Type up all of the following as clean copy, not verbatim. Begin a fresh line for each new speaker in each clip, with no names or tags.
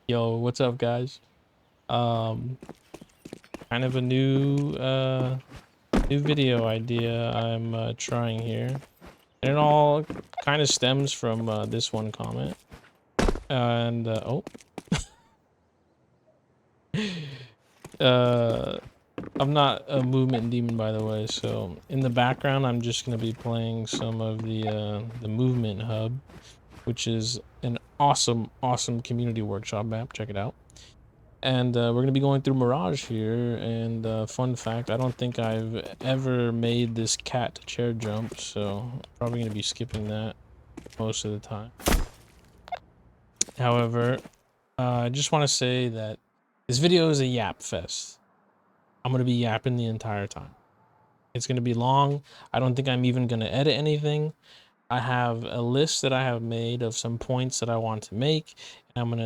Yo, what's up, guys? Um, kind of a new video idea I'm trying here, and it all kind of stems from this one comment. And uh, I'm not a movement demon, by the way. So in the background, I'm just gonna be playing some of the movement hub, which is an awesome community workshop map. Check it out. And we're going to be going through Mirage here. And fun fact, I don't think I've ever made this cat chair jump, so I'm probably going to be skipping that most of the time. However, I just want to say that this video is a yap fest. I'm going to be yapping the entire time. It's going to be long. I don't think I'm even going to edit anything. I have a list that I have made of some points that I want to make, and I'm going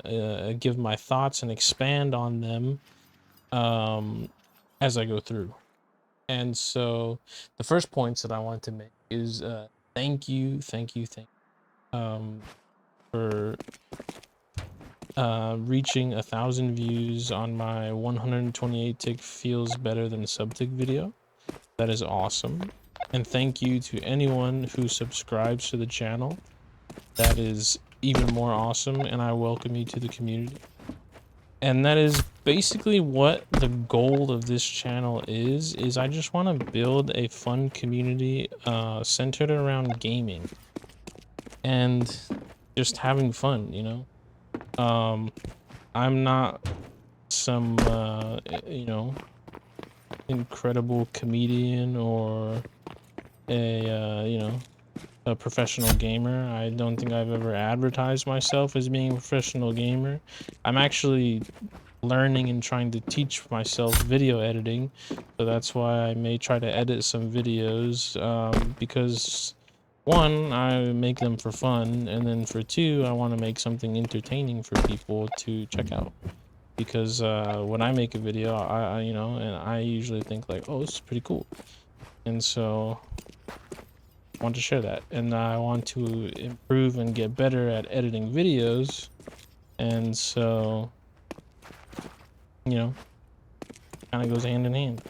to give my thoughts and expand on them as I go through. And so the first points that I want to make is thank you for reaching 1,000 views on my 128 tick feels better than sub tick video. That is awesome. And thank you to anyone who subscribes to the channel. That is even more awesome, and I welcome you to the community. And that is basically what the goal of this channel is I just want to build a fun community centered around gaming and just having fun, you know. I'm not some incredible comedian or a professional gamer. I don't think I've ever advertised myself as being a professional gamer. I'm actually learning and trying to teach myself video editing, so that's why I may try to edit some videos, because one, I make them for fun, and then for two, I want to make something entertaining for people to check out. Because when I make a video, I and I usually think like, oh, this is pretty cool, and so I want to share that, and I want to improve and get better at editing videos, and so kind of goes hand in hand.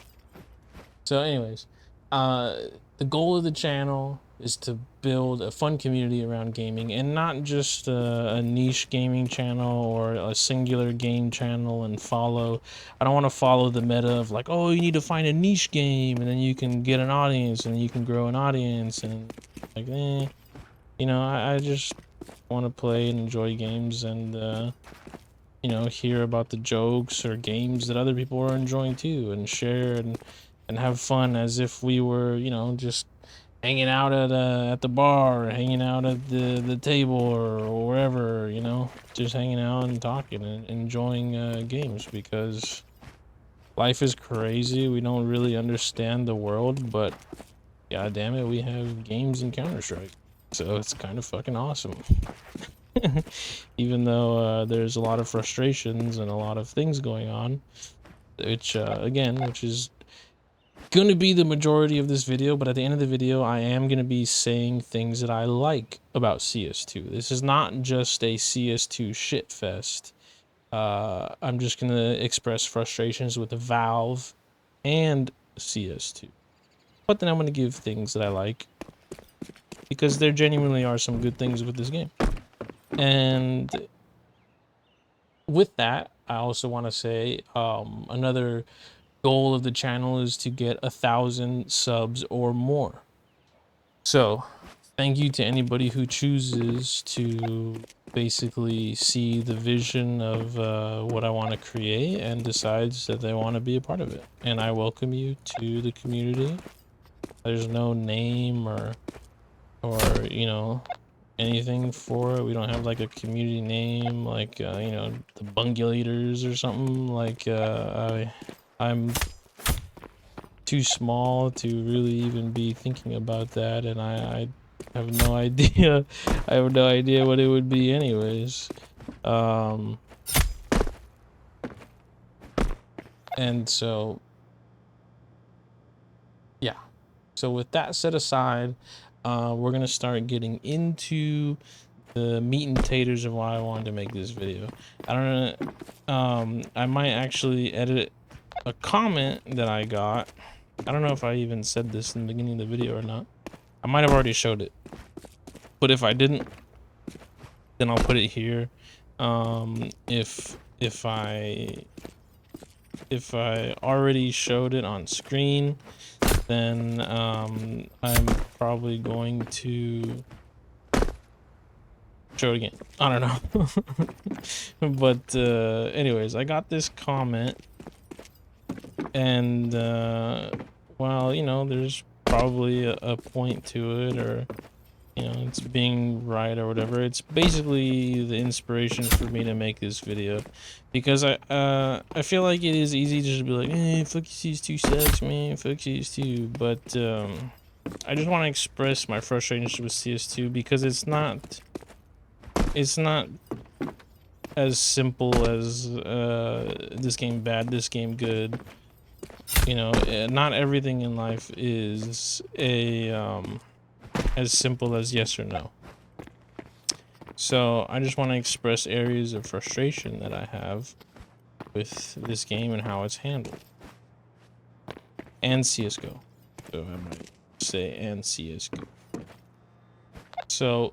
So anyways, the goal of the channel is to build a fun community around gaming, and not just a niche gaming channel or a singular game channel and follow. I don't want to follow the meta of like, oh, you need to find a niche game and then you can get an audience and you can grow an audience, and like, I just want to play and enjoy games and hear about the jokes or games that other people are enjoying too, and share and have fun as if we were, just hanging out at the bar, or hanging out at the table, or wherever, just hanging out and talking and enjoying games, because life is crazy. We don't really understand the world, but god damn it, we have games in Counter-Strike. So it's kind of fucking awesome. Even though there's a lot of frustrations and a lot of things going on, which is gonna be the majority of this video, but at the end of the video I am gonna be saying things that I like about CS2. This is not just a CS2 shitfest. I'm just gonna express frustrations with Valve and CS2, but then I'm gonna give things that I like, because there genuinely are some good things with this game. And with that, I also want to say another goal of the channel is to get 1,000 subs or more. So thank you to anybody who chooses to basically see the vision of what I want to create and decides that they want to be a part of it. And I welcome you to the community. There's no name or anything for it. We don't have like a community name like the Bungulators or something. Like I'm too small to really even be thinking about that, and I have no idea. I have no idea what it would be anyways. And so yeah, so with that set aside, we're gonna start getting into the meat and taters of why I wanted to make this video. I don't know. I might actually edit a comment that I got. I don't know if I even said this in the beginning of the video or not. I might have already showed it, but if I didn't, then I'll put it here. If I already showed it on screen, then I'm probably going to show it again. I don't know. But anyways, I got this comment, and well, you know, there's probably a point to it, or you know, it's being right or whatever. It's basically the inspiration for me to make this video, because I feel like it is easy to just be like, hey, fuck CS2 sucks, man, fuck CS2, but I just want to express my frustration with CS2, because it's not as simple as this game bad, this game good. You know, not everything in life is a as simple as yes or no. So I just want to express areas of frustration that I have with this game and how it's handled. And CSGO. So I might say and CSGO. So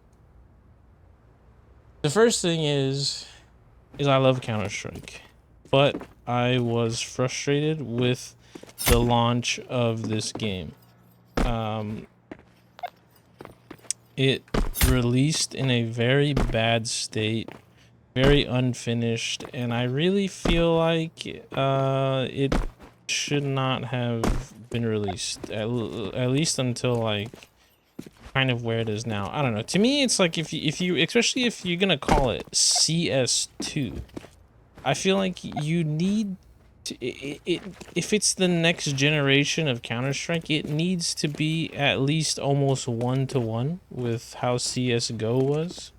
the first thing is I love Counter-Strike, but I was frustrated with the launch of this game. It released in a very bad state, very unfinished, and I really feel like it should not have been released, at least until like kind of where it is now. I don't know. To me, it's like if you especially if you're gonna call it CS2, I feel like you need to, if it's the next generation of Counter-Strike, it needs to be at least almost 1-to-1 with how CSGO was.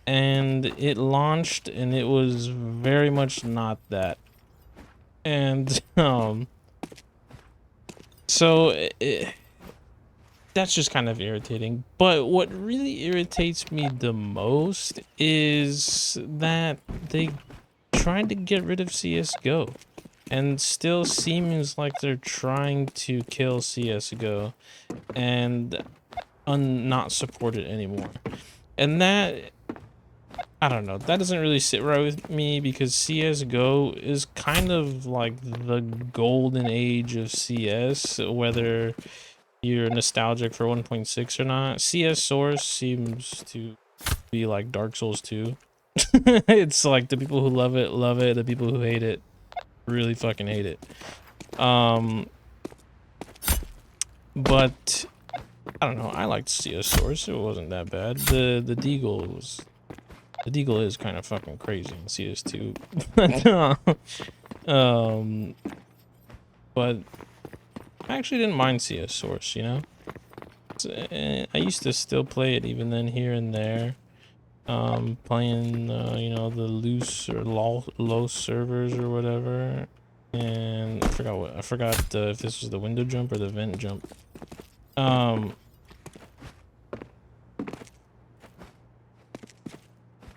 And it launched and it was very much not that. And so that's just kind of irritating. But what really irritates me the most is that they tried to get rid of CSGO, and still seems like they're trying to kill CSGO and not support it anymore. And that, I don't know, that doesn't really sit right with me, because CSGO is kind of like the golden age of CS, whether you're nostalgic for 1.6 or not. CS Source seems to be like Dark Souls 2. It's like the people who love it, the people who hate it really fucking hate it. But I don't know, I liked CS Source. It wasn't that bad. The Deagle is kind of fucking crazy in CS2. But I actually didn't mind CS Source, you know? I used to still play it even then, here and there. Playing you know, the loose or low servers or whatever, and I forgot if this was the window jump or the vent jump.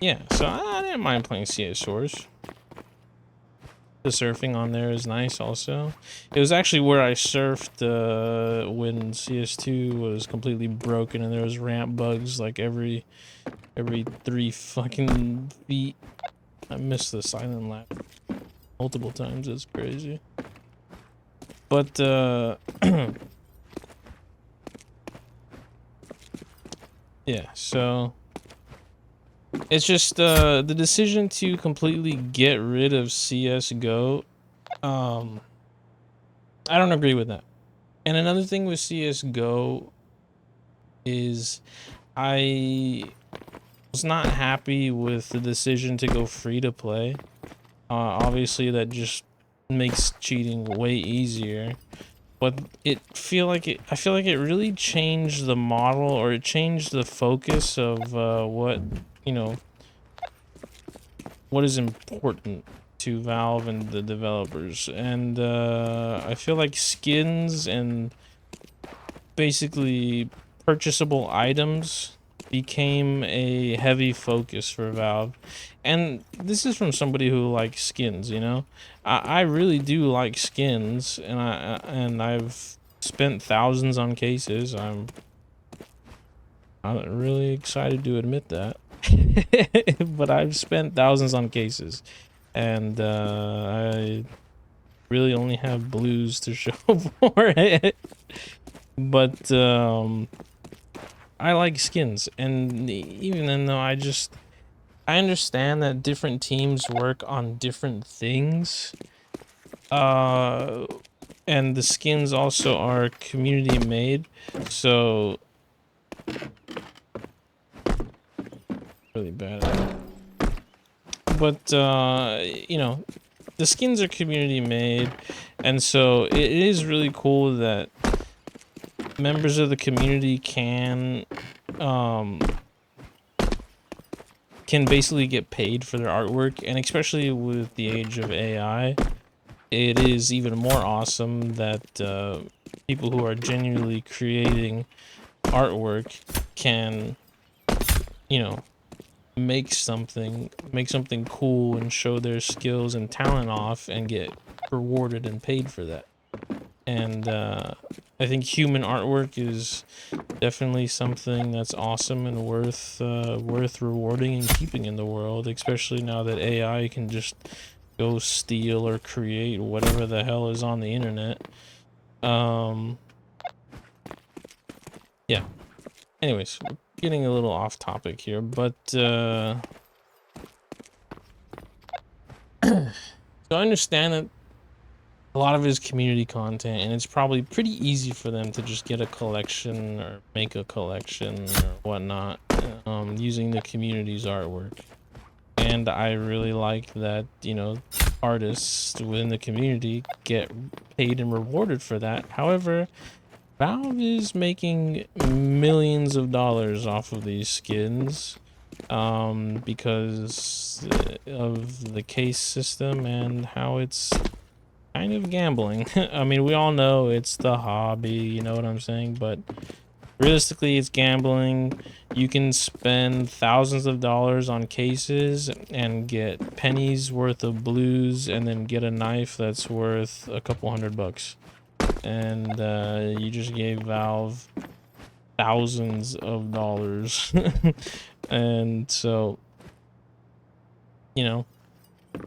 Yeah, so I didn't mind playing CS Source. The surfing on there is nice also. It was actually where I surfed when CS2 was completely broken and there was ramp bugs like every 3 fucking feet. I missed the silent lap multiple times. That's crazy. But yeah, so it's just the decision to completely get rid of CSGO. I don't agree with that. And another thing with CSGO is I was not happy with the decision to go free to play. Obviously that just makes cheating way easier, but I feel like it really changed the model, or it changed the focus of what, you know, what is important to Valve and the developers. And I feel like skins and basically purchasable items became a heavy focus for Valve. And this is from somebody who likes skins, you know? I really do like skins, and I've spent thousands on cases. I'm not really excited to admit that. But I've spent thousands on cases, and I really only have blues to show for it. But I like skins, and even though I understand that different teams work on different things, and the skins also are community made, so really bad at it. But you know, the skins are community made, and so it is really cool that members of the community can basically get paid for their artwork, and especially with the age of AI, it is even more awesome that people who are genuinely creating artwork can, you know, make something cool and show their skills and talent off and get rewarded and paid for that. And I think human artwork is definitely something that's awesome and worth rewarding and keeping in the world, especially now that AI can just go steal or create whatever the hell is on the internet. Yeah. Anyways, we're getting a little off topic here, but so I understand that a lot of it is community content, and it's probably pretty easy for them to just get a collection or make a collection or whatnot, using the community's artwork. And I really like that, you know, artists within the community get paid and rewarded for that. However, Valve is making millions of dollars off of these skins, because of the case system and how it's kind of gambling. I mean, we all know it's the hobby, you know what I'm saying? But realistically, it's gambling. You can spend thousands of dollars on cases and get pennies worth of blues, and then get a knife that's worth a couple $100. And you just gave Valve thousands of dollars. And so, you know, if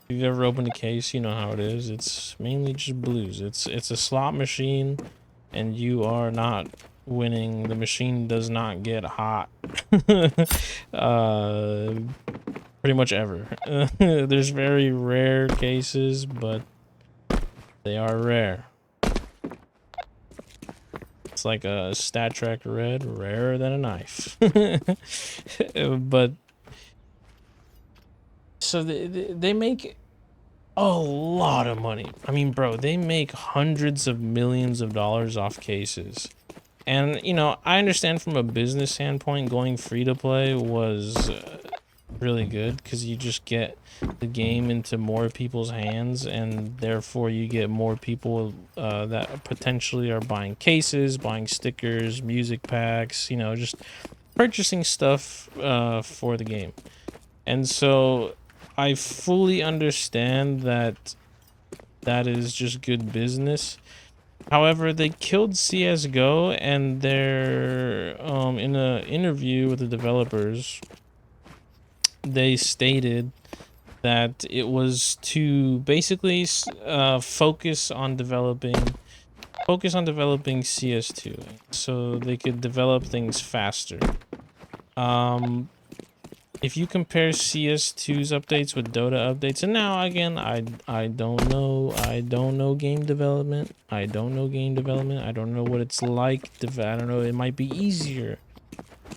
you've ever opened a case, you know how it is. It's mainly just blues. It's a slot machine, and you are not winning. The machine does not get hot. Pretty much ever. There's very rare cases, but they are rare. It's like a Stat Trek Red, rarer than a knife. But so they make a lot of money. I mean, bro, they make hundreds of millions of dollars off cases. And, you know, I understand from a business standpoint, going free to play was really good, because you just get the game into more people's hands, and therefore you get more people that potentially are buying cases, buying stickers, music packs, you know, just purchasing stuff for the game. And so I fully understand that that is just good business. However, they killed CSGO, and they're in an interview with the developers, they stated that it was to basically focus on developing CS2, so they could develop things faster. If you compare CS2's updates with Dota updates, and now again, I don't know game development. I don't know what it's like. I don't know. It might be easier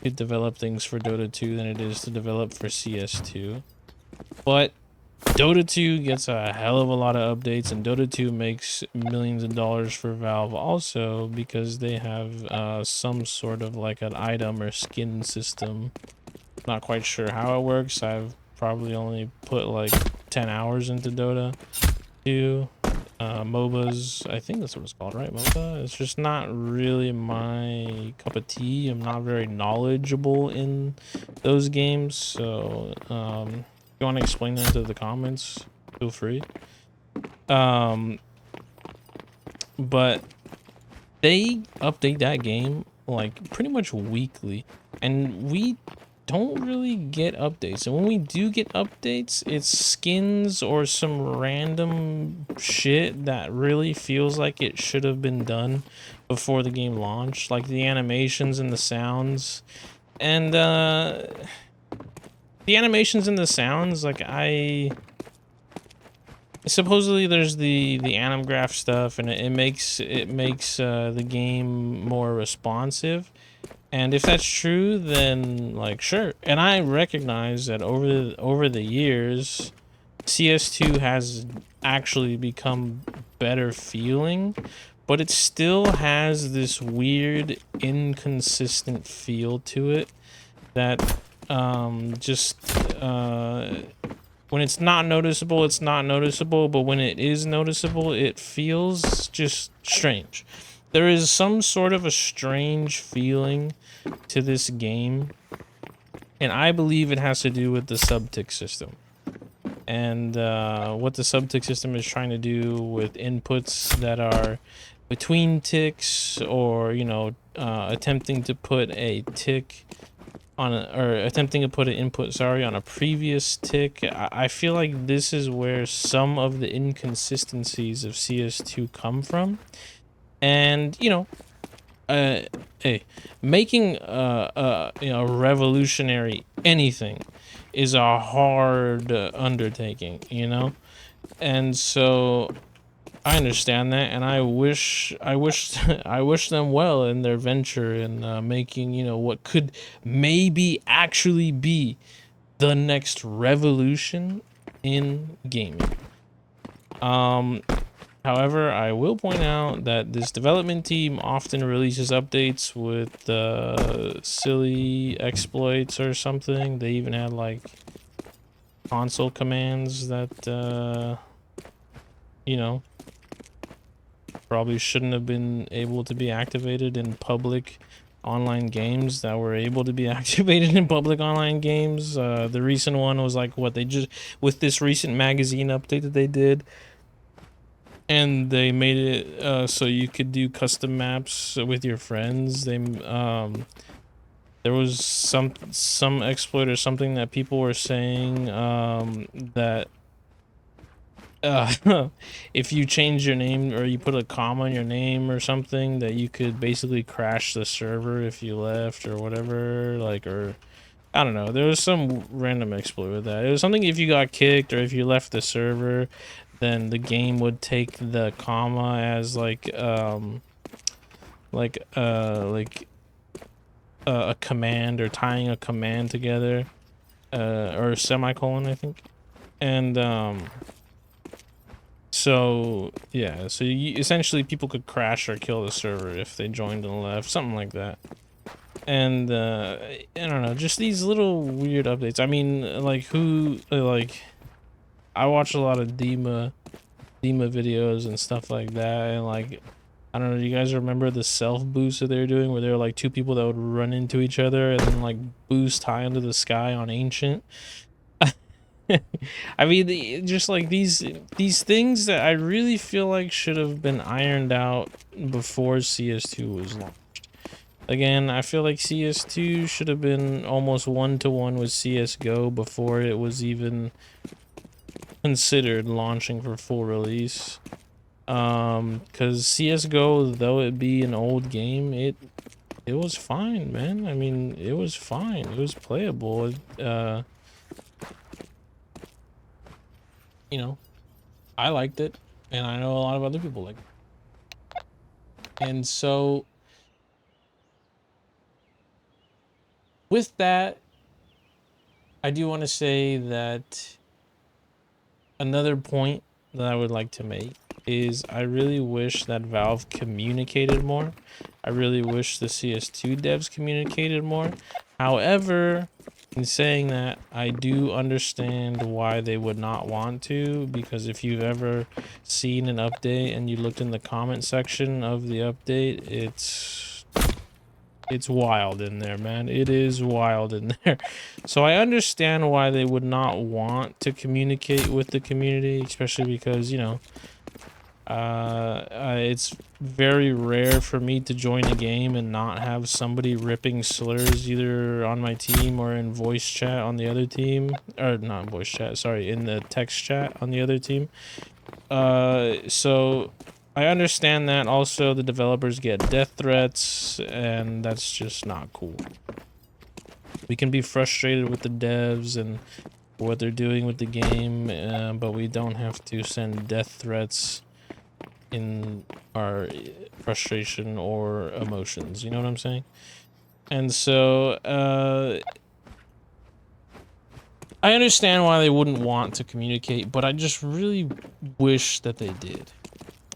to develop things for Dota 2 than it is to develop for CS2. But Dota 2 gets a hell of a lot of updates, and Dota 2 makes millions of dollars for Valve also, because they have some sort of like an item or skin system. Not quite sure how it works. I've probably only put like 10 hours into Dota 2, MOBAs. I think that's what it's called, right? MOBA. It's just not really my cup of tea. I'm not very knowledgeable in those games. So, if you want to explain that into the comments, feel free. But they update that game like pretty much weekly, and we don't really get updates. And when we do get updates, it's skins or some random shit that really feels like it should have been done before the game launched, like the animations and the sounds. And the animations and the sounds, like supposedly there's the anim graph stuff, and it makes the game more responsive. And if that's true, then like sure. And I recognize that over the years, CS2 has actually become better feeling, but it still has this weird inconsistent feel to it that just when it's not noticeable, it's not noticeable, but when it is noticeable, it feels just strange. There is some sort of a strange feeling to this game, and I believe it has to do with the subtick system. And what the subtick system is trying to do with inputs that are between ticks, or, you know, attempting to put a tick on attempting to put an input, sorry, on a previous tick. I feel like this is where some of the inconsistencies of CS2 come from. And, you know, hey, making you know, revolutionary anything is a hard undertaking, you know? And so I understand that, and I wish I wish them well in their venture in making, you know, what could maybe actually be the next revolution in gaming. However, I will point out that this development team often releases updates with silly exploits or something. They even had like console commands that you know, probably shouldn't have been able to be activated in public online games that were able to be activated in public online games. The recent one was like what they just, with this recent magazine update that they did, and they made it so you could do custom maps with your friends. They there was some exploit or something that people were saying that if you change your name or you put a comma in your name or something, that you could basically crash the server if you left or whatever, like, or I don't know. There was some random exploit with that. It was something if you got kicked or if you left the server, then the game would take the comma as like a command, or tying a command together, or a semicolon, I think. And so yeah, so essentially people could crash or kill the server if they joined and left, something like that. And I don't know, just these little weird updates. I mean, like, who like, I watch a lot of Dima videos and stuff like that, and like, I don't know, do you guys remember the self boost that they were doing, where there were like two people that would run into each other and then like boost high into the sky on Ancient? I mean, just like these things that I really feel like should have been ironed out before CS2 was launched. Again, I feel like CS2 should have been almost one-to-one with CSGO before it was even considered launching for full release. Because CSGO, though it be an old game, it was fine, man. I mean, it was fine. It was playable. You know, I liked it, and I know a lot of other people like it. And so, with that, I do want to say that another point that I would like to make is I really wish that Valve communicated more. I really wish the CS2 devs communicated more. However, In saying that, I do understand why they would not want to, because if you've ever seen an update and you looked in the comment section of the update, it's wild in there, man. It is wild in there. So I understand why they would not want to communicate with the community, especially because, you know, it's very rare for me to join a game and not have somebody ripping slurs either on my team or in voice chat on the other team, or not voice chat, sorry, in the text chat on the other team. So I understand that. Also, the developers get death threats, and that's just not cool. We can be frustrated with the devs and what they're doing with the game, but we don't have to send death threats in our frustration or emotions, you know what I'm saying? And so I understand why they wouldn't want to communicate, but I just really wish that they did.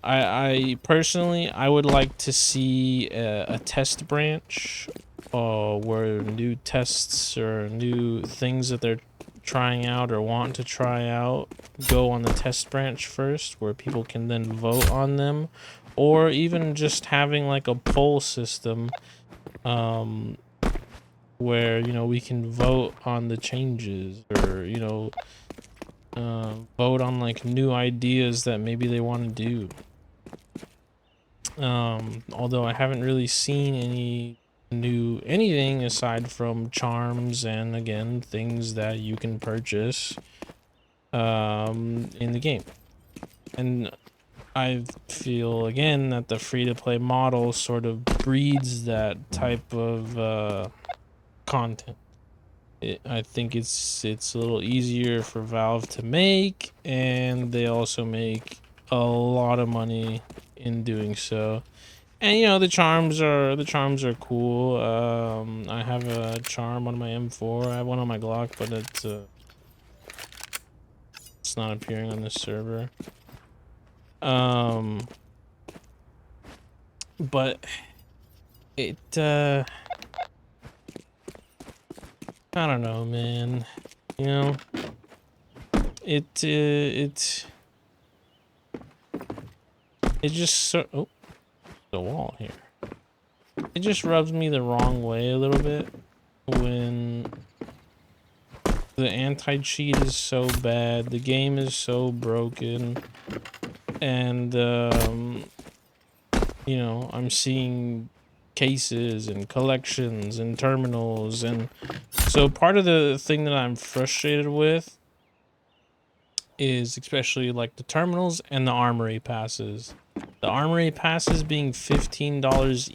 I personally, I would like to see a test branch where new tests or new things that they're trying out or want to try out go on the test branch first, where people can then vote on them, or even just having like a poll system where, you know, we can vote on the changes, or, you know, vote on like new ideas that maybe they want to do. Although I haven't really seen anything aside from charms and, again, things that you can purchase in the game. And I feel, again, that the free-to-play model sort of breeds that type of content. I think it's a little easier for Valve to make, and they also make a lot of money in doing so. And, you know, the charms are cool. I have a charm on my M4. I have one on my Glock, but it's not appearing on this server. But it I don't know, man. You know, it just oh, the wall here. It just rubs me the wrong way a little bit when the anti-cheat is so bad, the game is so broken, and you know, I'm seeing cases and collections and terminals, and so part of the thing that I'm frustrated with is especially like the terminals and the armory passes. The armory passes being $15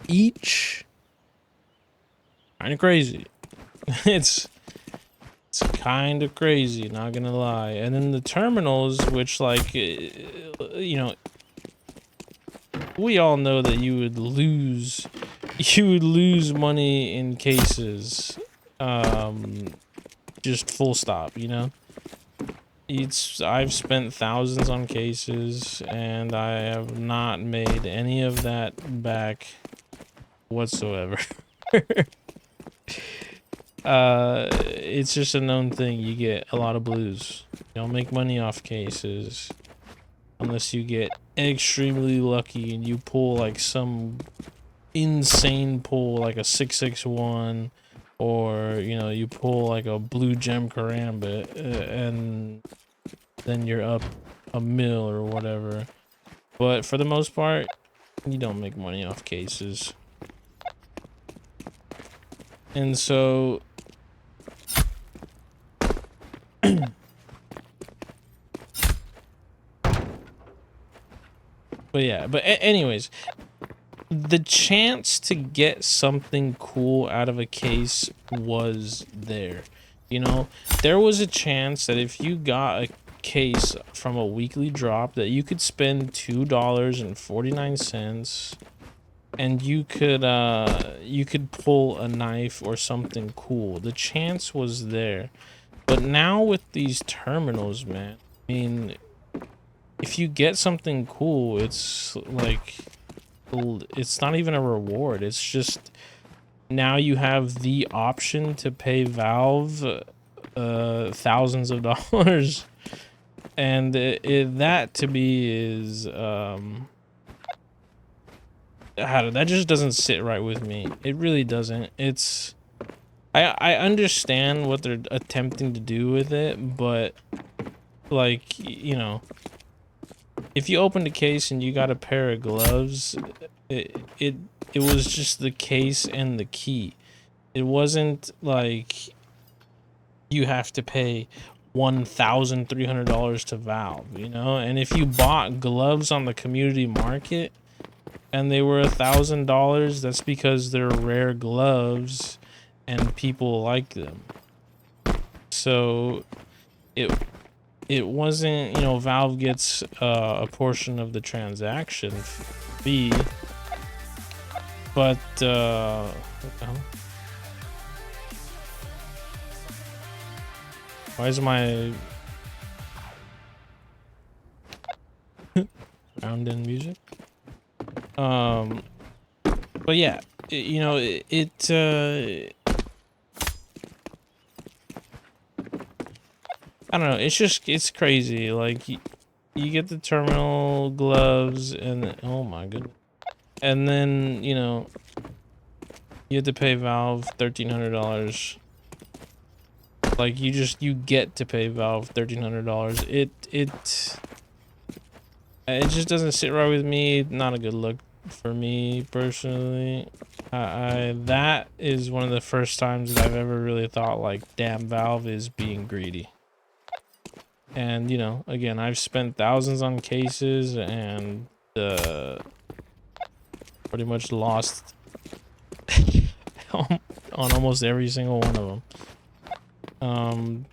each, kind of crazy. it's kind of crazy, not gonna lie. And then the terminals, which, like, you know, we all know that you would lose money in cases, just full stop, you know. I've spent thousands on cases, and I have not made any of that back whatsoever. It's just a known thing. You get a lot of blues. You don't make money off cases unless you get extremely lucky and you pull like some insane pull, like a 661, or, you know, you pull like a blue gem karambit, and then you're up a mil or whatever. But for the most part, you don't make money off cases. And so but yeah, but anyways, the chance to get something cool out of a case was there. You know, there was a chance that if you got a case from a weekly drop, that you could spend $2.49 and you could pull a knife or something cool. The chance was there. But now with these terminals, man, I mean, if you get something cool, it's like, it's not even a reward. It's just now you have the option to pay Valve thousands of dollars, and that to me is that just doesn't sit right with me. It really doesn't. It's I understand what they're attempting to do with it, but like, you know, if you opened a case and you got a pair of gloves, it it it was just the case and the key. It wasn't like you have to pay $1,300 to Valve, you know? And if you bought gloves on the community market and they were $1,000, that's because they're rare gloves and people like them. So it wasn't, you know, Valve gets a portion of the transaction fee, but what the hell? Why is my round in music? But yeah, you know, I don't know, it's crazy. Like you get the terminal gloves and oh my goodness. And then, you know, you have to pay Valve $1,300. Like you get to pay Valve $1,300. It just doesn't sit right with me. Not a good look for me personally. That is one of the first times that I've ever really thought like, damn, Valve is being greedy. And you know, again, I've spent thousands on cases and pretty much lost on almost every single one of them.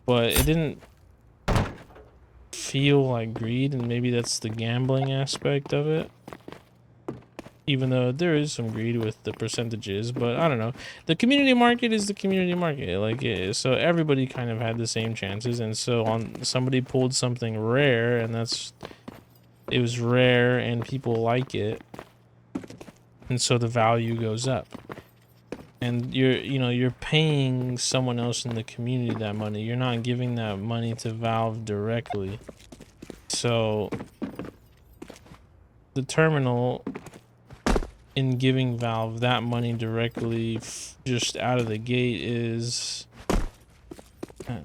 But it didn't feel like greed, and maybe that's the gambling aspect of it. Even though there is some greed with the percentages, but I don't know. The community market is the community market, like so everybody kind of had the same chances, and so on somebody pulled something rare, and it was rare, and people like it, and so the value goes up. And you're paying someone else in the community that money. You're not giving that money to Valve directly. So the terminal, in giving Valve that money directly just out of the gate, is I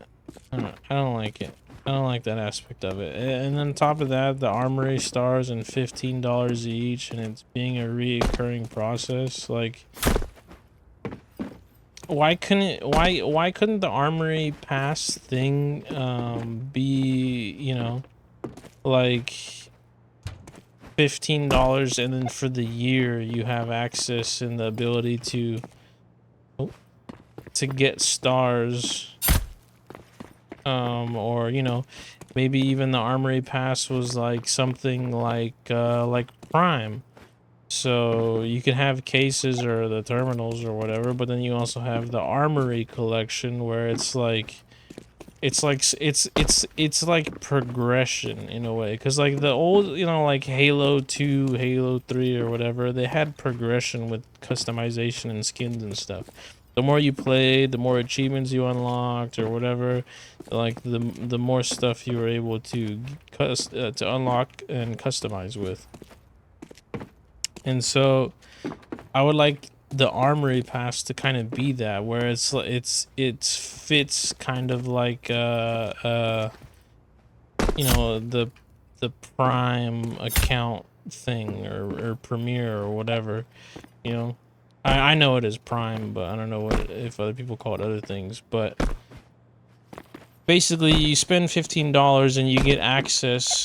don't like it. I don't like that aspect of it. And on top of that, the armory stars and $15 each, and it's being a reoccurring process. Like, why couldn't the armory pass thing be, you know, like $15, and then for the year you have access and the ability to get stars, or you know, maybe even the armory pass was like something like Prime, so you can have cases or the terminals or whatever, but then you also have the armory collection where it's like it's like progression in a way, because like the old, you know, like Halo 2, Halo 3 or whatever, they had progression with customization and skins and stuff. The more you played, the more achievements you unlocked or whatever, like the more stuff you were able to unlock and customize with. And so I would like the armory pass to kind of be that, where it's fits kind of like you know, the Prime account thing, or Premiere or whatever, you know. I know it is Prime, but I don't know if other people call it other things. But basically, you spend $15 and you get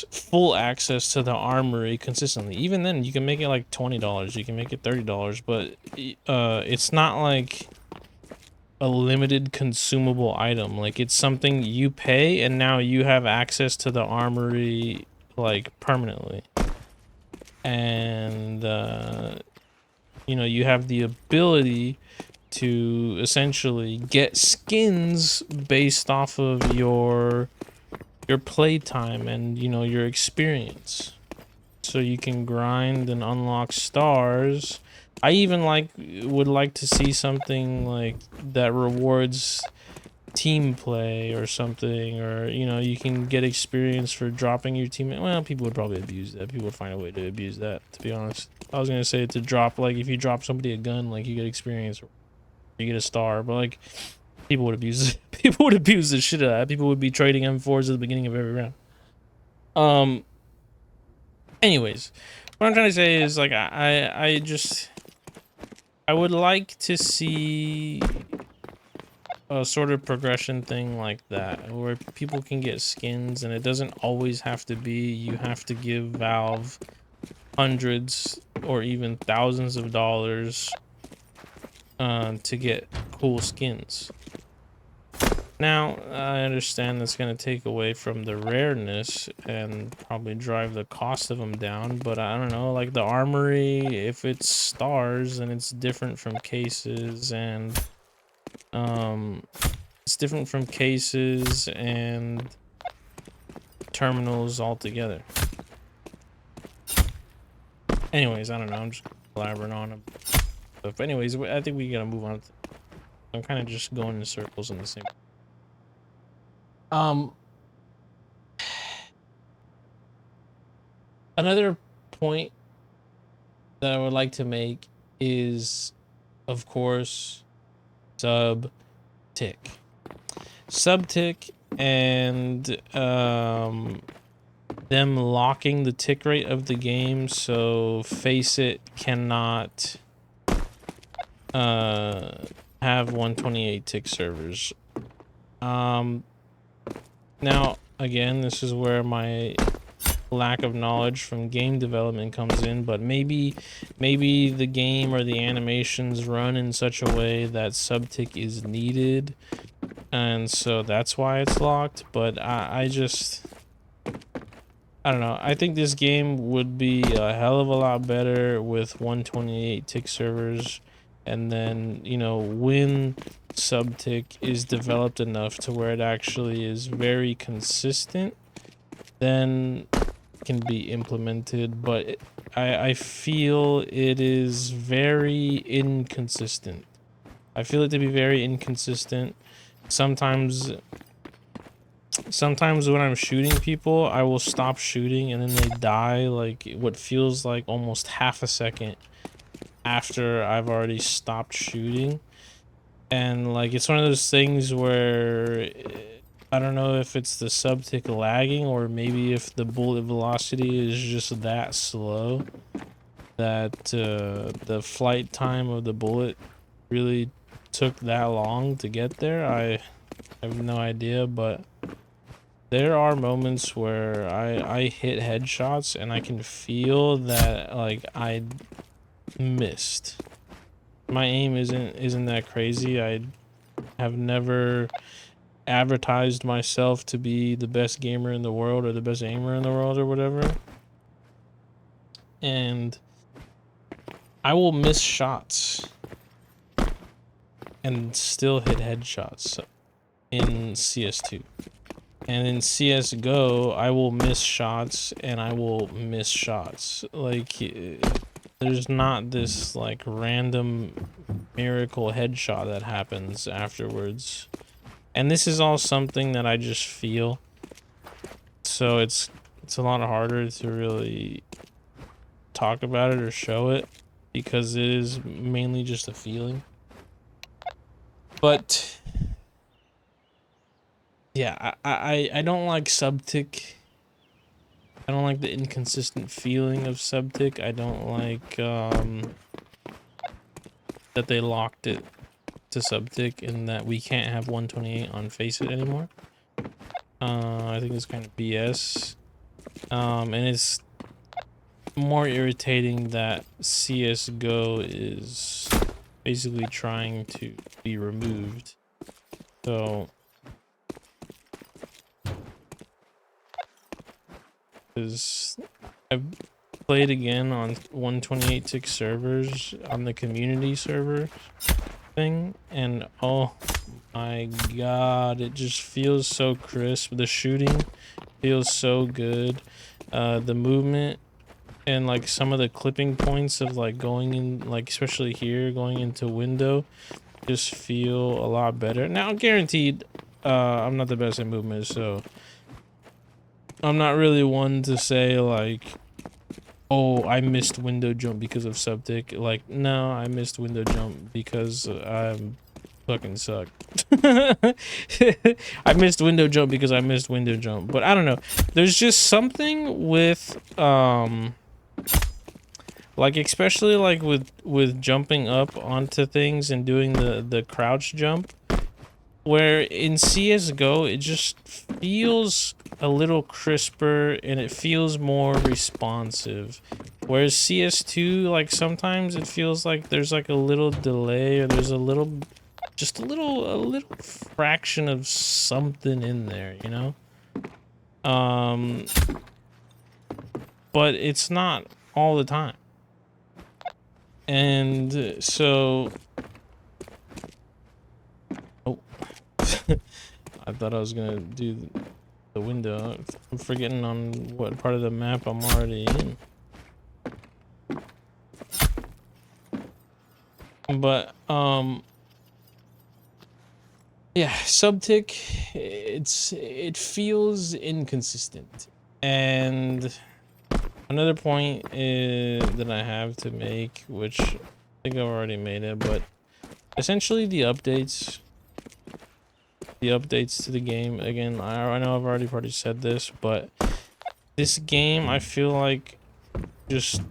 full access to the armory consistently. Even then, you can make it like $20. You can make it $30, but it's not like a limited consumable item. Like, it's something you pay, and now you have access to the armory like permanently. And you know, you have the ability to essentially get skins based off of your playtime and, you know, your experience. So you can grind and unlock stars, and you know, I even would like to see something like that rewards team play or something, or you know, you can get experience for dropping your teammate. Well, people would probably abuse that. People would find a way to abuse that, to be honest. I was gonna say to drop, like, if you drop somebody a gun, like, you get experience or you get a star, but like, people would abuse it. People would abuse the shit out of that. People would be trading M4s at the beginning of every round. Anyways, what I'm trying to say is, like, I would like to see a sort of progression thing like that, where people can get skins, and it doesn't always have to be you have to give Valve hundreds or even thousands of dollars to get cool skins. Now, I understand that's going to take away from the rareness and probably drive the cost of them down, but I don't know, like the armory, if it's stars, then it's different from cases, and it's different from cases and terminals altogether. Anyways, I don't know, I'm just blabbering on them. But anyways, I think we gotta move on. I'm kind of just going in circles in the same. Another point that I would like to make is, of course, sub-tick. Sub-tick and them locking the tick rate of the game, so Faceit cannot have 128 tick servers. Now, again, this is where my lack of knowledge from game development comes in, but maybe the game or the animations run in such a way that sub-tick is needed, and so that's why it's locked. But I don't know. I think this game would be a hell of a lot better with 128 tick servers, and then, you know, when sub-tick is developed enough to where it actually is very consistent, then can be implemented. But I feel it is very inconsistent. I feel it to be very inconsistent. Sometimes when I'm shooting people, I will stop shooting and then they die like what feels like almost half a second after I've already stopped shooting. And like, it's one of those things where I don't know if it's the sub-tick lagging, or maybe if the bullet velocity is just that slow that the flight time of the bullet really took that long to get there. I have no idea, but there are moments where I hit headshots and I can feel that, like, I missed. My aim isn't that crazy. I have never advertised myself to be the best gamer in the world or the best aimer in the world or whatever, and I will miss shots and still hit headshots in CS2. And in CSGO, I will miss shots and I will miss shots. Like, there's not this like random miracle headshot that happens afterwards. And this is all something that I just feel. So it's a lot harder to really talk about it or show it, because it is mainly just a feeling. But yeah, I don't like sub-tick. I don't like the inconsistent feeling of sub-tick. I don't like that they locked it to sub-tick and that we can't have 128 on Faceit anymore. I think it's kind of BS. And it's more irritating that CSGO is basically trying to be removed. So, because I've played again on 128 tick servers on the community server thing, and oh my god, it just feels so crisp. The shooting feels so good. The movement and like some of the clipping points of like going in, like especially here going into window, just feel a lot better. Now guaranteed, I'm not the best at movement, so I'm not really one to say like, oh, I missed window jump because of subtick. Like, no, I missed window jump because I'm fucking suck. I missed window jump because I missed window jump. But I don't know. There's just something with like especially like with jumping up onto things and doing the crouch jump, where in CS:GO it just feels a little crisper and it feels more responsive, whereas CS2, like sometimes it feels like there's like a little delay, or there's a little, just a little fraction of something in there, you know. But it's not all the time, and so oh I thought I was gonna do the window. I'm forgetting on what part of the map I'm already in. But yeah, subtick, it feels inconsistent. And another point that I have to make, which I think I've already made it, but essentially the updates to the game, again, I know I've already said this, but this game I feel like just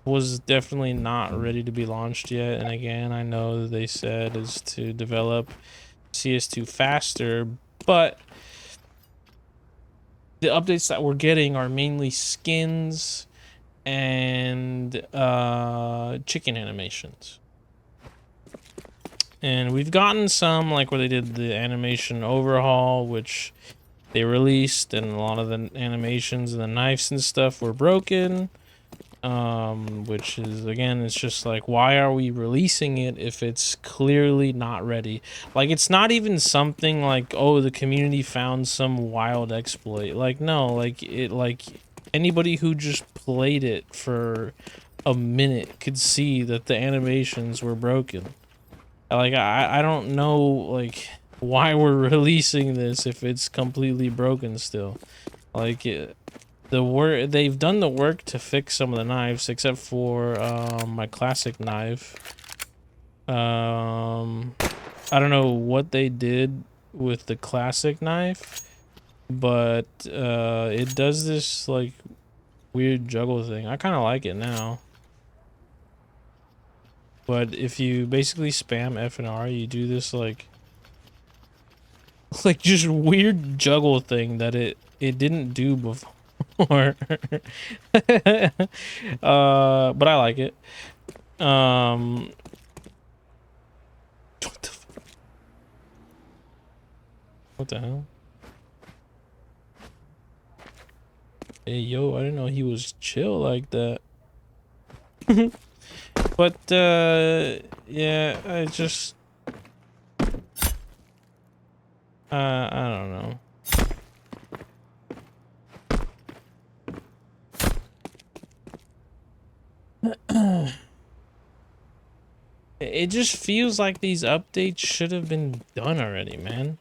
was definitely not ready to be launched yet. And again, I know they said is to develop CS2 faster, but the updates that we're getting are mainly skins and chicken animations. And we've gotten some, like where they did the animation overhaul, which they released, and a lot of the animations and the knives and stuff were broken. Which is, again, it's just like, why are we releasing it if it's clearly not ready? Like, it's not even something like, oh, the community found some wild exploit. Like, no, like anybody who just played it for a minute could see that the animations were broken. Like, I don't know, like, why we're releasing this if it's completely broken still. Like, they've done the work to fix some of the knives, except for my classic knife. I don't know what they did with the classic knife, but it does this like weird juggle thing. I kind of like it now. But if you basically spam F and R, you do this like just weird juggle thing that it didn't do before. But I like it. What the hell? Hey yo, I didn't know he was chill like that. But yeah, I just I don't know. It just feels like these updates should have been done already, man.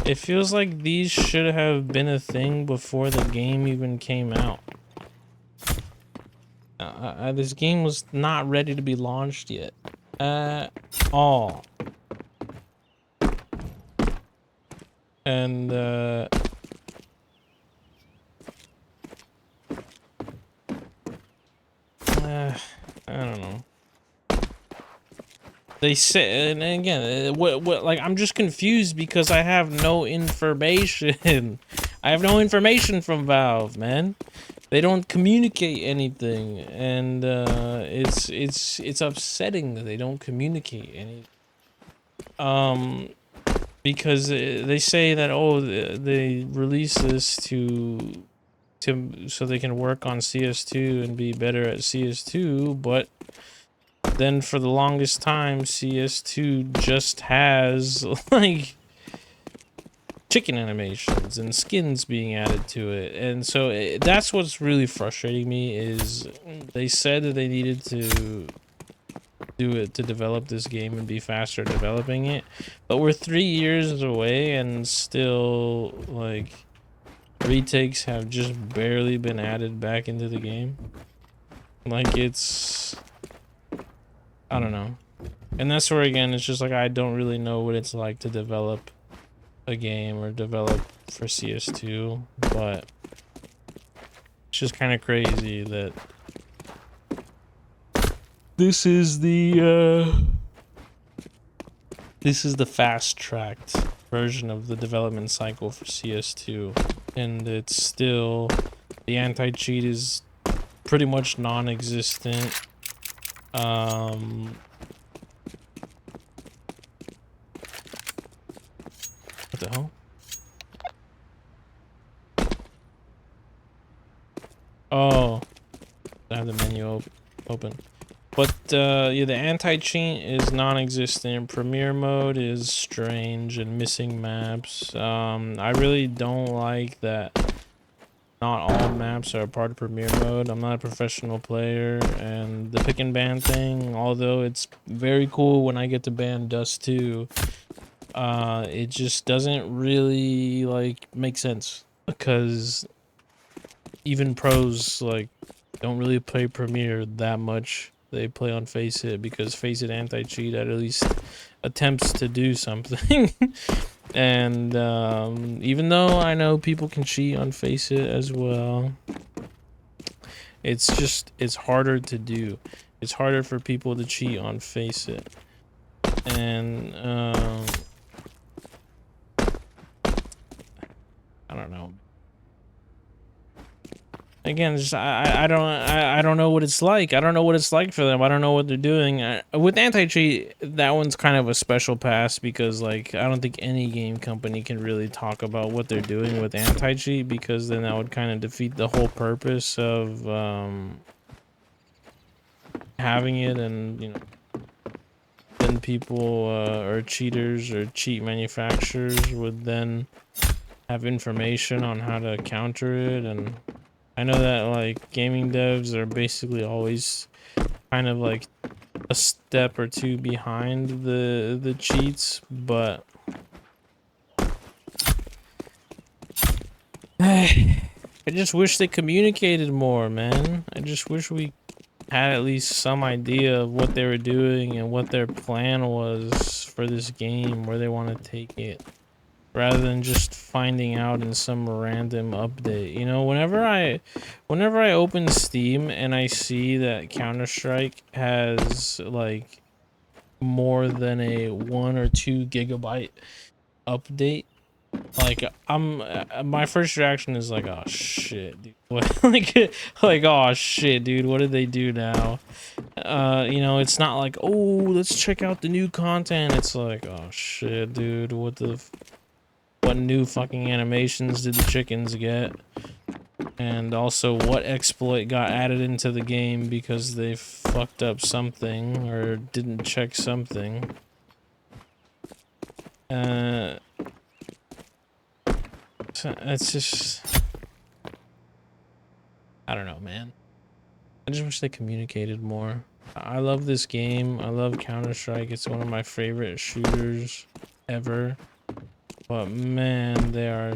It feels like these should have been a thing before the game even came out. This game was not ready to be launched yet at all. And I don't know. They say, and again, what, like, I'm just confused because I have no information. I have no information from Valve, man. They don't communicate anything, and it's upsetting that they don't communicate any. Because they say that, oh, they release this so they can work on CS2 and be better at CS2, but then for the longest time CS2 just has like chicken animations and skins being added to it. And so that's what's really frustrating me is they said that they needed to do it to develop this game and be faster developing it, but we're 3 years away and still like retakes have just barely been added back into the game. Like it's, I don't know. And that's where again it's just like I don't really know what it's like to develop a game or develop for CS2, but it's just kind of crazy that this is the fast-tracked version of the development cycle for CS2, and it's still, the anti-cheat is pretty much non-existent. What the hell? Oh, I have the menu open. But yeah, the anti-cheat is non-existent. Premiere mode is strange and missing maps. I really don't like that not all maps are a part of premiere mode. I'm not a professional player, and the pick and ban thing, although it's very cool when I get to ban Dust 2, it just doesn't really like make sense, because even pros like don't really play premiere that much. They play on Faceit because Faceit anti-cheat at least attempts to do something. And even though I know people can cheat on Faceit as well, it's harder to do. It's harder for people to cheat on Faceit. And I don't know. Again, just I don't know what it's like. I don't know what it's like for them. I don't know what they're doing. With anti-cheat, that one's kind of a special pass because like I don't think any game company can really talk about what they're doing with anti-cheat, because then that would kind of defeat the whole purpose of having it. And you know, then people or cheaters or cheat manufacturers would then have information on how to counter it. And I know that like gaming devs are basically always kind of like a step or two behind the cheats, but I just wish they communicated more, man. I just wish we had at least some idea of what they were doing and what their plan was for this game, where they want to take it, rather than just finding out in some random update. You know, whenever I open Steam and I see that Counter-Strike has like more than a 1 or 2 gigabyte update, like my first reaction is like, oh shit, dude. What? like oh shit, dude, what did they do now? You know, it's not like, oh, let's check out the new content. It's like, oh shit, dude, what new fucking animations did the chickens get? And also, what exploit got added into the game because they fucked up something or didn't check something? It's just, I don't know, man. I just wish they communicated more. I love this game. I love Counter-Strike. It's one of my favorite shooters ever. But man, they're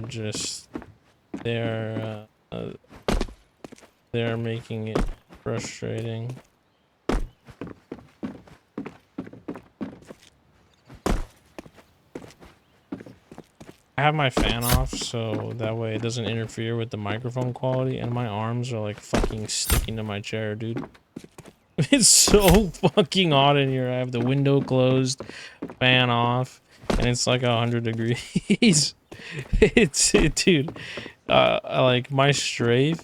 making it frustrating. I have my fan off so that way it doesn't interfere with the microphone quality, and my arms are like fucking sticking to my chair, dude. It's so fucking hot in here. I have the window closed, fan off, and it's like 100 degrees. Dude, like my strafe,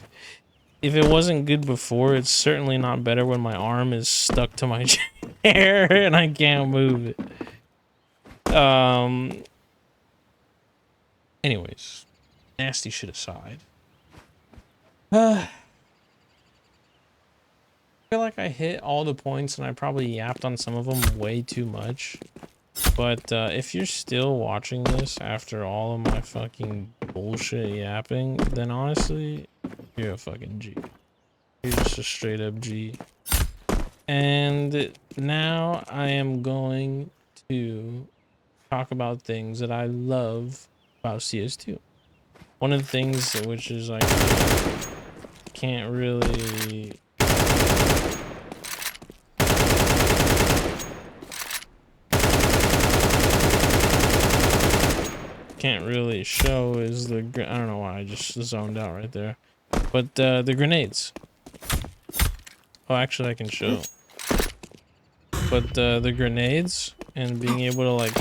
if it wasn't good before, it's certainly not better when my arm is stuck to my chair and I can't move it. Anyways, nasty shit aside. I feel like I hit all the points and I probably yapped on some of them way too much. But if you're still watching this after all of my fucking bullshit yapping, then honestly, you're a fucking G. You're just a straight up G. And now I am going to talk about things that I love about CS2. One of the things which is like can't really show is the I don't know why I just zoned out right there, but the grenades. Oh, actually I can show, but the grenades and being able to like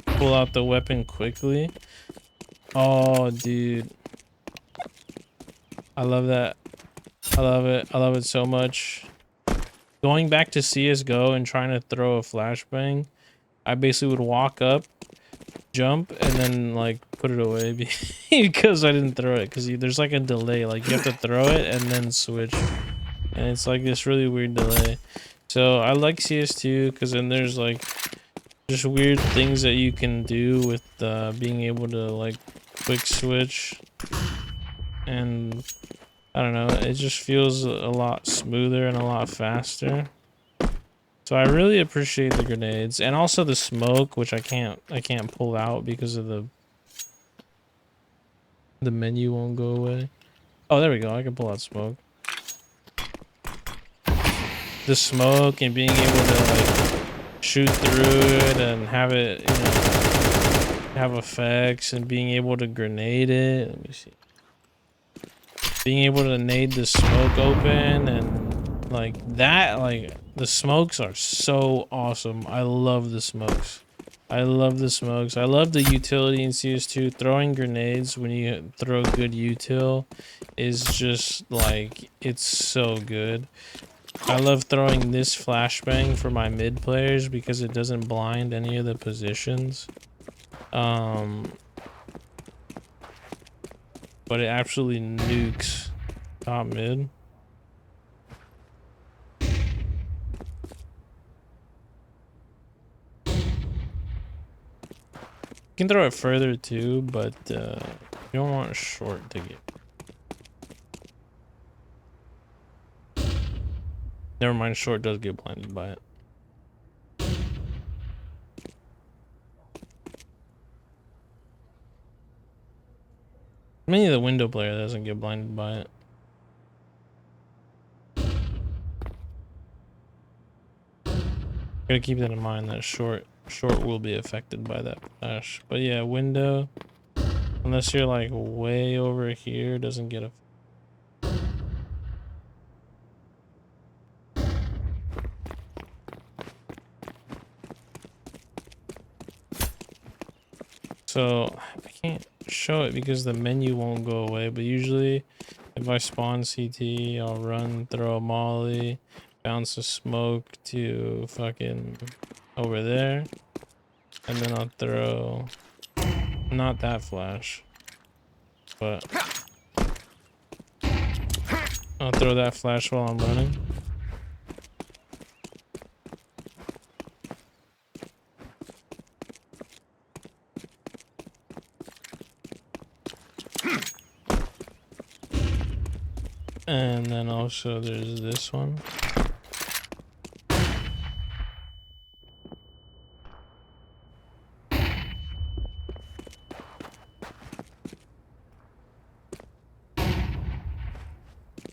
pull out the weapon quickly. Oh, dude, I love that. I love it. I love it so much. Going back to CSGO and trying to throw a flashbang, I basically would walk up, jump, and then like put it away because I didn't throw it, because there's like a delay. Like you have to throw it and then switch, and it's like this really weird delay. So I like CS2 because then there's like just weird things that you can do with being able to like quick switch, and I don't know, it just feels a lot smoother and a lot faster. So I really appreciate the grenades, and also the smoke, which I can't pull out because of the menu won't go away. Oh, there we go. I can pull out smoke. The smoke and being able to like shoot through it and have it, you know, have effects, and being able to grenade it. Let me see. Being able to nade the smoke open and like that, like the smokes are so awesome. I love the smokes. I love the smokes. I love the utility in CS2. Throwing grenades when you throw good util is just like, it's so good. I love throwing this flashbang for my mid players because it doesn't blind any of the positions. But it absolutely nukes top mid. You can throw it further too, but you don't want short to get. Never mind, short does get blinded by it. Many of the window player doesn't get blinded by it. Gotta keep that in mind, that short will be affected by that flash. But yeah, window, unless you're like way over here, doesn't get a. So I can't show it because the menu won't go away, but usually if I spawn CT, I'll run, throw a molly, bounce a smoke to fucking over there, and then I'll throw, not that flash, but I'll throw that flash while I'm running. And then also there's this one.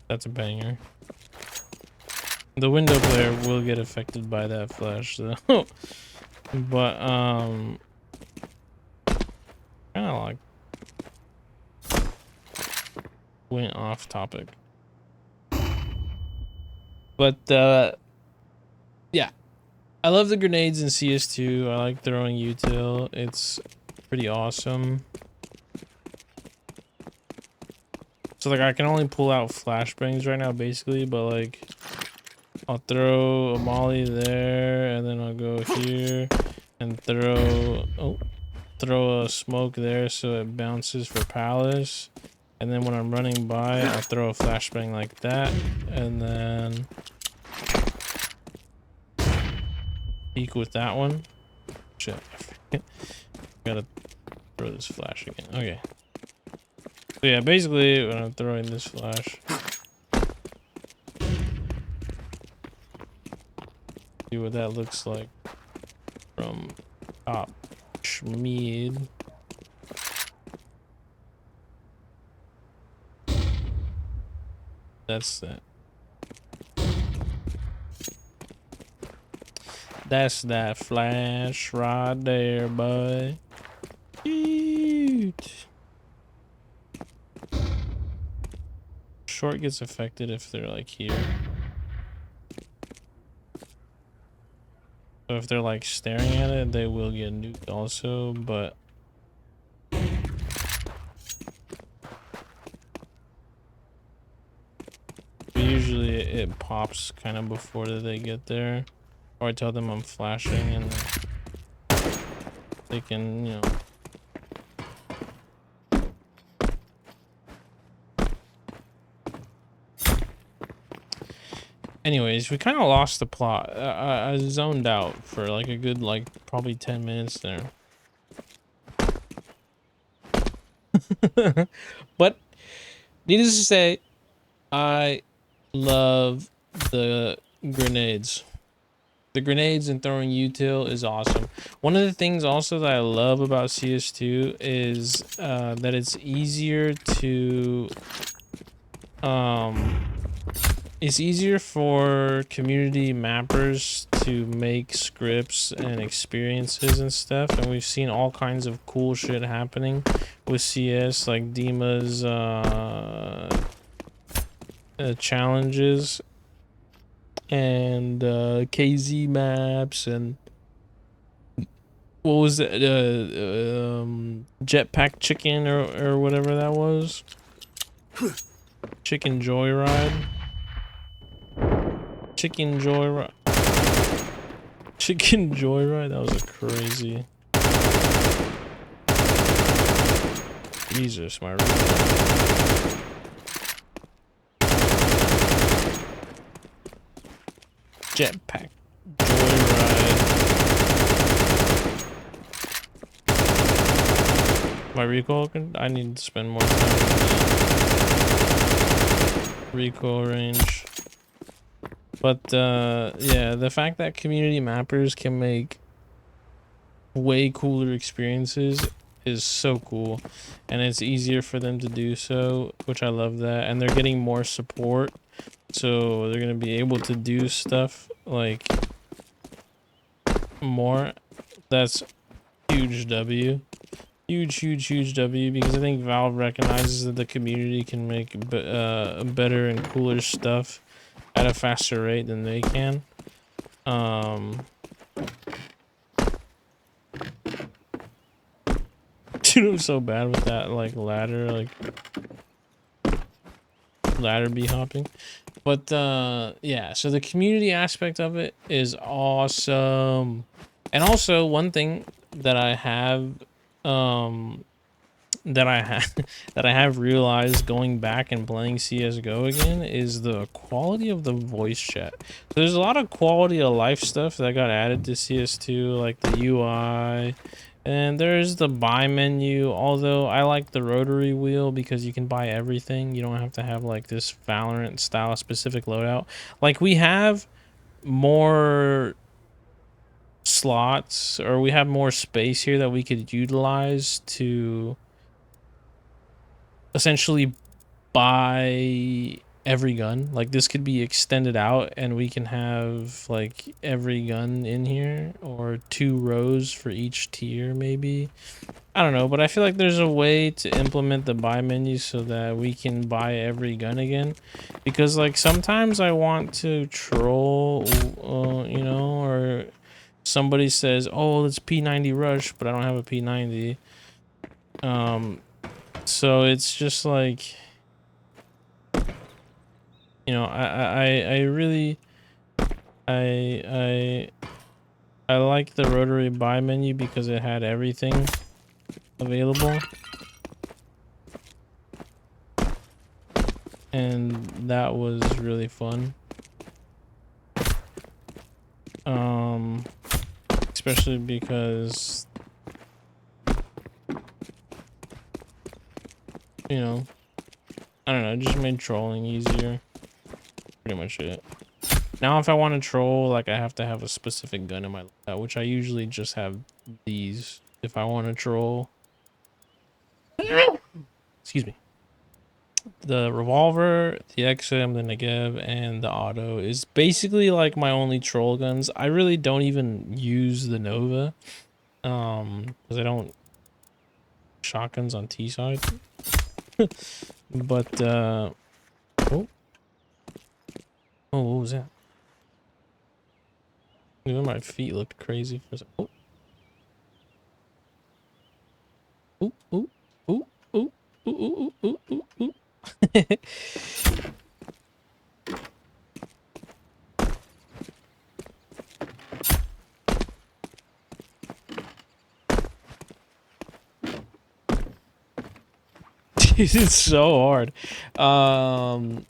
That's a banger. The window player will get affected by that flash though. But kinda like went off topic. But yeah, I love the grenades in CS2. I like throwing util. It's pretty awesome. So like I can only pull out flashbangs right now basically, but like I'll throw a molly there, and then I'll go here and throw a smoke there so it bounces for palace. And then when I'm running by, I'll throw a flashbang like that, and then peek with that one. Shit, I forget. Gotta throw this flash again. Okay. So yeah, basically when I'm throwing this flash, see what that looks like from top. Schmied. That's that. That's that flash right there, boy. Cute. Short gets affected if they're like here. So if they're like staring at it, they will get nuked also, but usually it pops kind of before they get there. Or I tell them I'm flashing and they can, you know. Anyways, we kind of lost the plot. I zoned out for like a good, like, probably 10 minutes there. But, needless to say, I love the grenades. The grenades and throwing util is awesome. One of the things also that I love about CS2 is that it's easier to... It's easier for community mappers to make scripts and experiences and stuff, and we've seen all kinds of cool shit happening with CS, like Dima's challenges and KZ maps and what was it, jetpack chicken or whatever that was, chicken joyride. Chicken Joyride. Chicken Joyride? That was a crazy. Jesus, my jetpack Joyride. My recoil? I need to spend more time on that. Recoil range. But yeah, the fact that community mappers can make way cooler experiences is so cool, and it's easier for them to do so, which I love that. And they're getting more support, so they're gonna be able to do stuff like more. That's huge W. Huge W, because I think Valve recognizes that the community can make better and cooler stuff at a faster rate than they can. Dude, I'm so bad with that, like, ladder bee hopping. But yeah, so the community aspect of it is awesome. And also one thing that I have that I have realized going back and playing CS:GO again is the quality of the voice chat. So there's a lot of quality of life stuff that got added to CS2, like the UI, and there's the buy menu, although I like the rotary wheel because you can buy everything. You don't have to have like this Valorant style specific loadout. Like, we have more slots, or we have more space here that we could utilize to essentially buy every gun. Like, this could be extended out and we can have like every gun in here, or 2 rows for each tier maybe. I don't know, but I feel like there's a way to implement the buy menu so that we can buy every gun again, because like sometimes I want to troll, you know, or somebody says, oh, let's P90 rush, but I don't have a P90. So it's just like, you know, I really I like the rotary buy menu because it had everything available, and that was really fun. especially because, you know, I don't know, it just made trolling easier. Pretty much it. Now, if I want to troll, like, I have to have a specific gun in my loadout, which I usually just have these if I want to troll. Excuse me. The revolver, the XM, the Negev, and the auto is basically like my only troll guns. I really don't even use the Nova, because I don't shotguns on T side. But oh, what was that? Even my feet looked crazy for a second. Oh, ooh, ooh, ooh, ooh, ooh, ooh, ooh, ooh, ooh. It's so hard. I'm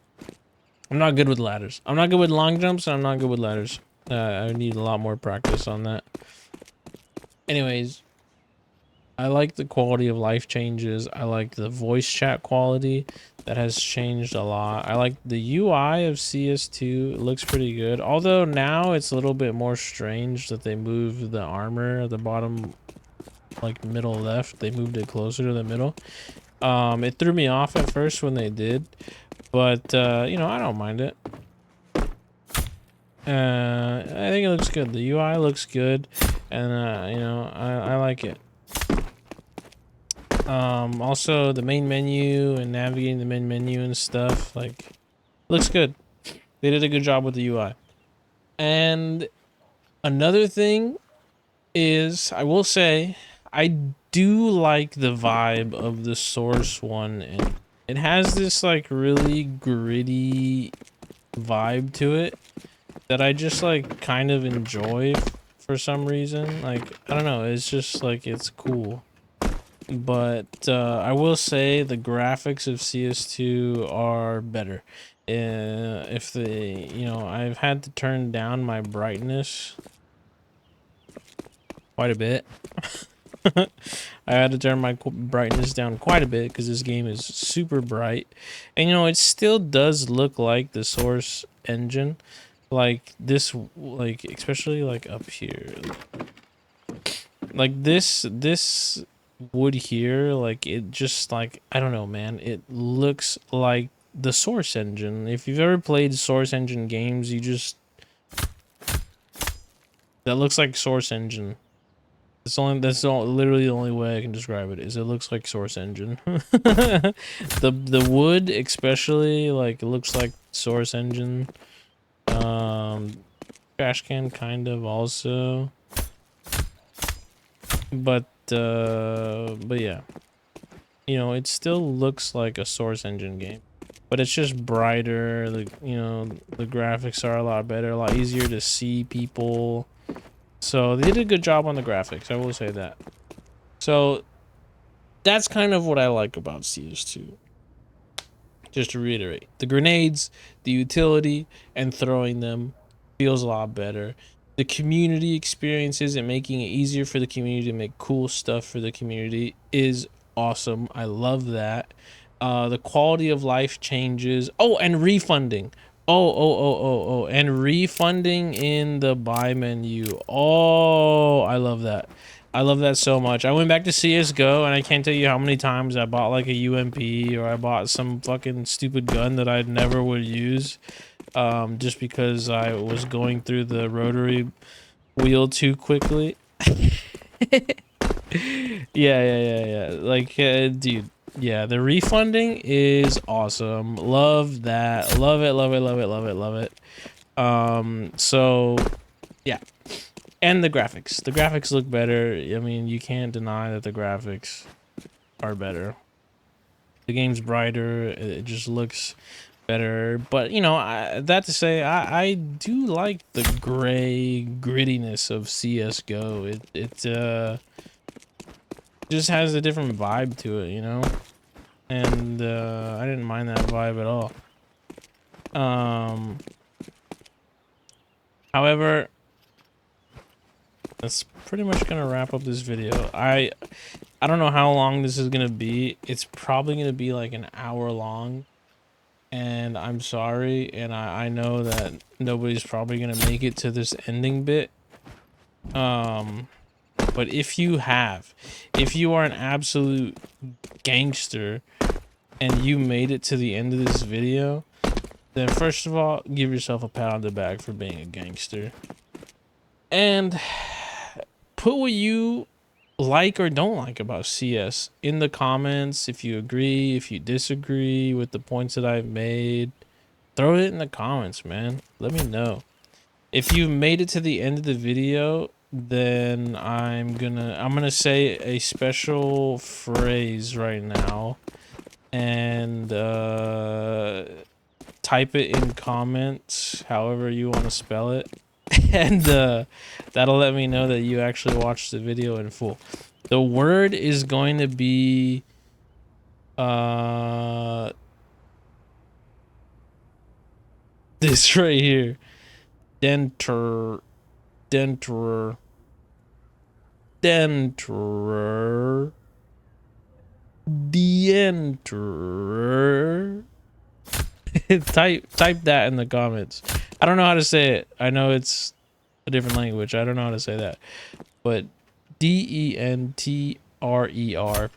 not good with ladders. I'm not good with long jumps, and I'm not good with ladders. I need a lot more practice on that. Anyways, I like the quality of life changes. I like the voice chat quality. That has changed a lot. I like the UI of CS2. It looks pretty good. Although now it's a little bit more strange that they moved the armor at the bottom, like middle left. They moved it closer to the middle. It threw me off at first when they did. But, you know, I don't mind it. I think it looks good. The UI looks good. And, you know, I like it. Also the main menu and navigating the main menu and stuff, like, looks good. They did a good job with the UI. And another thing is, I will say, I do like the vibe of the Source one, and it has this like really gritty vibe to it that I just like kind of enjoy for some reason. Like, I don't know, it's just like, it's cool. But I will say the graphics of CS2 are better. If the, you know, I've had to turn down my brightness quite a bit. I had to turn my brightness down quite a bit because this game is super bright. And, you know, it still does look like the Source engine. Like this, like, especially like up here. Like this wood here, like, it just, like, I don't know, man, it looks like the Source engine. If you've ever played Source engine games, you just, that looks like Source engine. Literally the only way I can describe it, is it looks like Source engine. The wood especially, like, it looks like Source engine. Trash can kind of also. But yeah, you know, it still looks like a Source engine game, but it's just brighter. The, you know, the graphics are a lot better, a lot easier to see people. So they did a good job on the graphics, I will say that. So that's kind of what I like about CS2. Just to reiterate, the grenades, the utility, and throwing them feels a lot better. The community experiences and making it easier for the community to make cool stuff for the community is awesome. I love that. The quality of life changes. Oh, and refunding. Oh, and refunding in the buy menu. Oh, I love that. I love that so much. I went back to CSGO, and I can't tell you how many times I bought like a UMP, or I bought some fucking stupid gun that I never would use, just because I was going through the rotary wheel too quickly. Yeah. Like, dude, yeah, the refunding is awesome. Love that. Love it, love it, love it, love it, love it. So, yeah. And the graphics. The graphics look better. I mean, you can't deny that the graphics are better. The game's brighter. It just looks better. But, you know, that to say, I do like the gray grittiness of CSGO. It just has a different vibe to it, you know? And I didn't mind that vibe at all. However, that's pretty much gonna wrap up this video. I don't know how long this is gonna be. It's probably gonna be like an hour long, and I'm sorry, and I know that nobody's probably gonna make it to this ending bit. But if you are an absolute gangster and you made it to the end of this video, then first of all, give yourself a pat on the back for being a gangster. And put what you like or don't like about CS in the comments. If you agree, if you disagree with the points that I've made, throw it in the comments, man. Let me know. If you made it to the end of the video, then I'm gonna say a special phrase right now, and type it in comments however you want to spell it, and that'll let me know that you actually watched the video in full. The word is going to be this right here. Denter. Denterer. Denterer. Dienterer. type that in the comments. I don't know how to say it. I know it's a different language. I don't know how to say that. But Dentrer.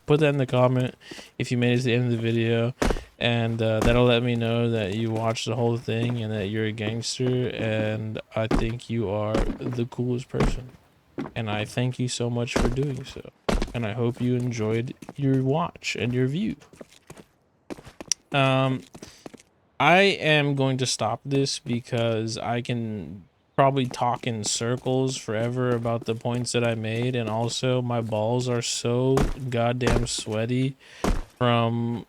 Put that in the comment if you made it to the end of the video, and that'll let me know that you watched the whole thing and that you're a gangster, and I think you are the coolest person. And I thank you so much for doing so. And I hope you enjoyed your watch and your view. I am going to stop this because I can probably talk in circles forever about the points that I made, and also my balls are so goddamn sweaty from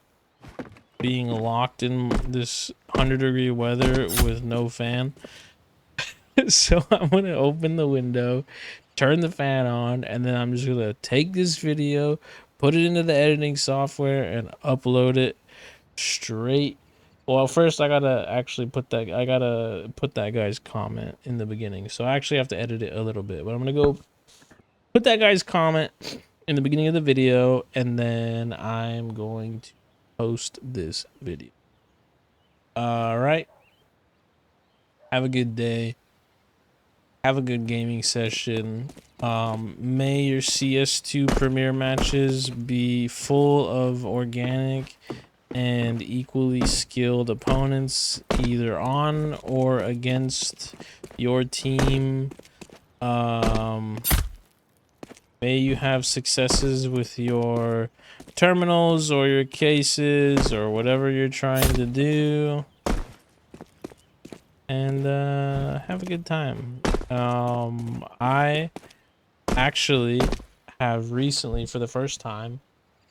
being locked in this 100-degree weather with no fan. So I'm gonna open the window, turn the fan on, and then I'm just gonna take this video, put it into the editing software, and upload it straight. Well, first I gotta actually put that guy's comment in the beginning, so I actually have to edit it a little bit, but I'm gonna go put that guy's comment in the beginning of the video, and then I'm going to post this video. All right, have a good day, have a good gaming session. May your CS2 premiere matches be full of organic and equally skilled opponents, either on or against your team. May you have successes with your terminals or your cases or whatever you're trying to do, and have a good time. I actually have recently, for the first time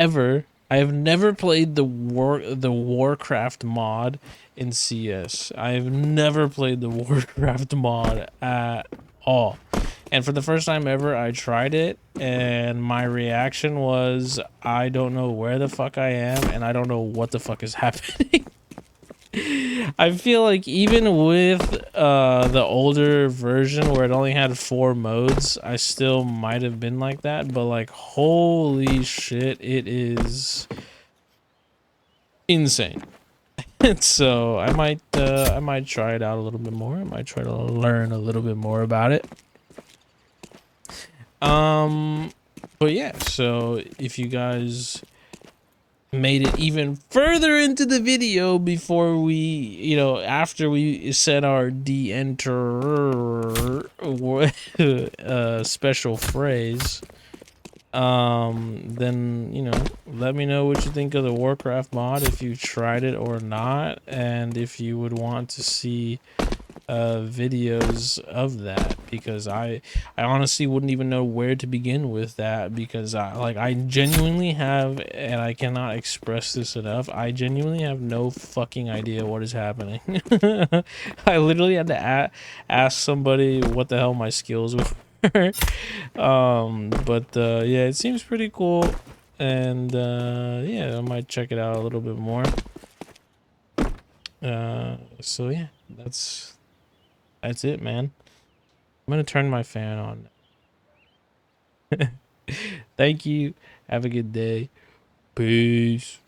ever, I have never played the Warcraft mod in CS. I have never played the Warcraft mod at all. And for the first time ever, I tried it, and my reaction was, I don't know where the fuck I am, and I don't know what the fuck is happening. I feel like even with the older version where it only had 4 modes, I still might have been like that, but like, holy shit, it is insane. So I might try it out a little bit more. I might try to learn a little bit more about it. But yeah, so if you guys made it even further into the video before we, after we said our de-enter special phrase, then, let me know what you think of the Warcraft mod, if you tried it or not, and if you would want to see videos of that, because I honestly wouldn't even know where to begin with that, because I genuinely have, and I cannot express this enough, I genuinely have no fucking idea what is happening. I literally had to ask somebody what the hell my skills were. But yeah, it seems pretty cool, and yeah, I might check it out a little bit more. So yeah, that's it, man. I'm gonna turn my fan on. Thank you. Have a good day. Peace.